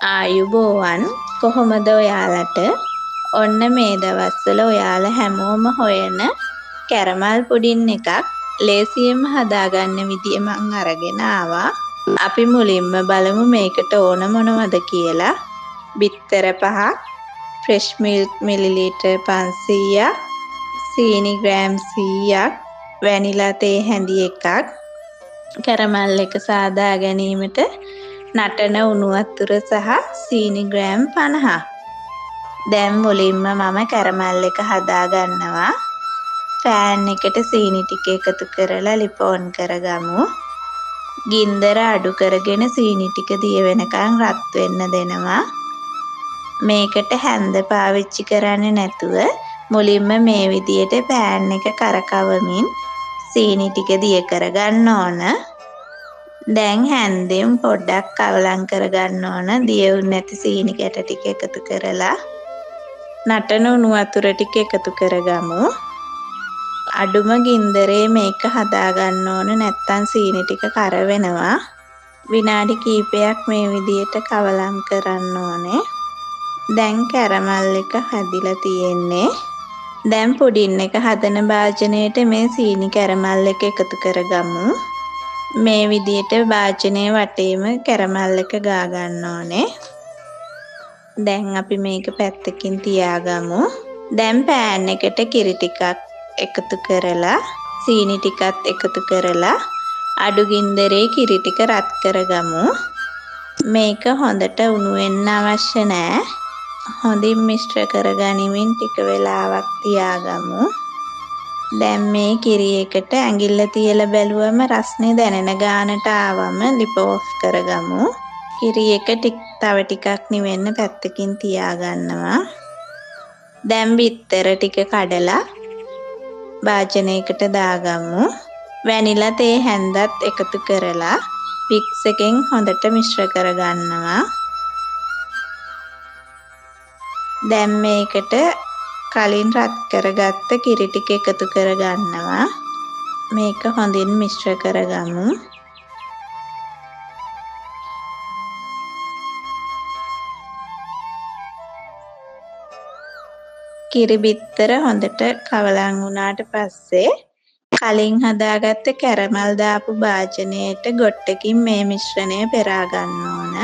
ආයුබෝවන් කොහොමද ඔයාලට ඔන්න මේ දවස්වල ඔයාලා හැමෝම හොයන කැරමල් පුඩින් එකක් ලේසියෙන්ම හදාගන්න විදිය මං අරගෙන ආවා. අපි මුලින්ම බලමු මේකට ඕන මොනවද කියලා. බිත්තර 5ක්, ෆ්‍රෙෂ් මිල්ක් මිලිලීටර් 500ක්, සීනි ග්‍රෑම් 100ක්, වැනිලා තේ හැඳි එකක්, කැරමල් එක සාදා ගැනීමට නටන උණු වතුර සහ සීනි ග්‍රෑම් 50ක්. දැන් මුලින්ම මම කැරමල් එක හදා ගන්නවා. පෑන් එකට සීනි ටික එකතු කරලා ලිප ඔන් කරගමු. ගින්දර අඩු කරගෙන සීනි ටික දිය වෙනකන් රත් වෙන්න දෙනවා. මේකට හැන්ද පාවිච්චි කරන්නේ නැතුව මුලින්ම මේ විදියට පෑන් එක කරකවමින් සීනි ටික දිය කරගන්න ඕන. දැන් හැන්දෙන් පොඩ්ඩක් කවලම් කරගන්න ඕන. දියුනේ නැති සීනි කැට ටික එකතු කරලා නටන උණු වතුර ටික එකතු කරගමු. අඩුම ගින්දරේ මේක හදා ගන්න ඕන, නැත්තම් සීනි ටික කර වෙනවා. විනාඩි කිහිපයක් මේ විදියට කවලම් කරන්න ඕනේ. දැන් කැරමල් එක හැදිලා තියෙන්නේ. දැන් පුඩින් එක හදන භාජනයට මේ සීනි කැරමල් එක එකතු කරගමු. මේ විදියට භාජනයේ වටේම කැරමල් එක ගා ගන්න ඕනේ. දැන් අපි මේක පැත්තකින් තියාගමු. දැන් පෑන් එකට කිරි ටිකක් එකතු කරලා සීනි ටිකත් එකතු කරලා අඩු ගින්දරේ කිරි ටික රත් කරගමු. මේක හොඳට උණු වෙන්න අවශ්‍ය නැහැ. හොඳින් මිශ්‍ර කරගනිමින් ටික වෙලාවක් තියාගමු. දැන් මේ කිරි එකට ඇඟිල්ල තියලා බැලුවම රස්නේ දැනෙන ගානට ආවම ලිප ඔෆ් කරගමු. කිරි එක තව ටිකක් නිවෙන්න පැත්තකින් තියාගන්නවා. දැන් බිත්තර ටික කඩලා භාජනයකට දාගමු. වැනිලා තේ හැන්දත් එකතු කරලා වික්ස් එකෙන් හොඳට මිශ්‍ර කරගන්නවා. දැන් මේකට කලින් රත් කරගත්ත කිරි ටික එකතු කරගන්නවා. මේක හොඳින් මිශ්‍ර කරගමු. කිරි බිත්තර හොඳට කවලම් වුණාට පස්සේ කලින් හදාගත්ත කැරමල් දාපු භාජනයට ගොට්ටකින් මේ මිශ්‍රණය පෙරා ගන්න ඕන.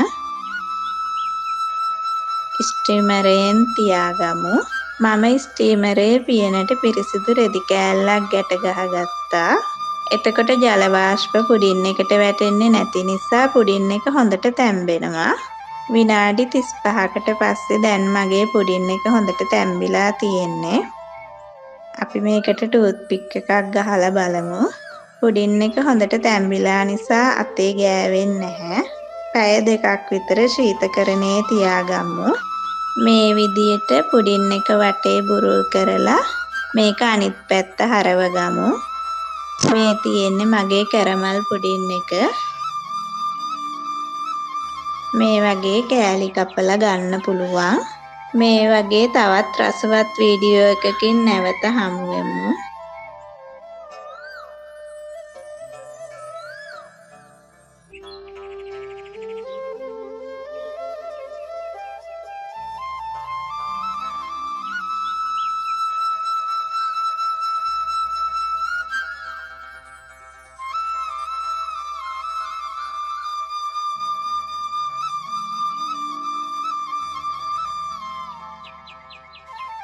ස්ටීමරයෙන් තියාගමු. මම ස්ටීමරයේ පියනට පිරිසිදු රෙදි කෑල්ලක් ගැට ගහගත්තා. එතකොට ජල වාෂ්ප පුඩින් එකට වැටෙන්නේ නැති නිසා පුඩින් එක හොඳට තැම්බෙනවා. විනාඩි 35කට පස්සේ දැන් මගේ පුඩින් එක හොඳට තැම්බිලා තියෙන්නේ. අපි මේකට ටූත් පික් එකක් ගහලා බලමු. පුඩින් එක හොඳට තැම්බිලා නිසා අතේ ගෑවෙන්නේ නැහැ. පැය 2ක් විතර ශීතකරණයේ තියාගමු. මේ විදියට පුඩින් එක වටේ බුරුල් කරලා මේක අනිත් පැත්ත හරවගමු. මේ තියෙන්නේ මගේ කැරමල් පුඩින් එක. මේ වගේ කෑලි කපලා ගන්න පුළුවන්. මේ වගේ තවත් රසවත් වීඩියෝ එකකින් නැවත හමු වෙමු.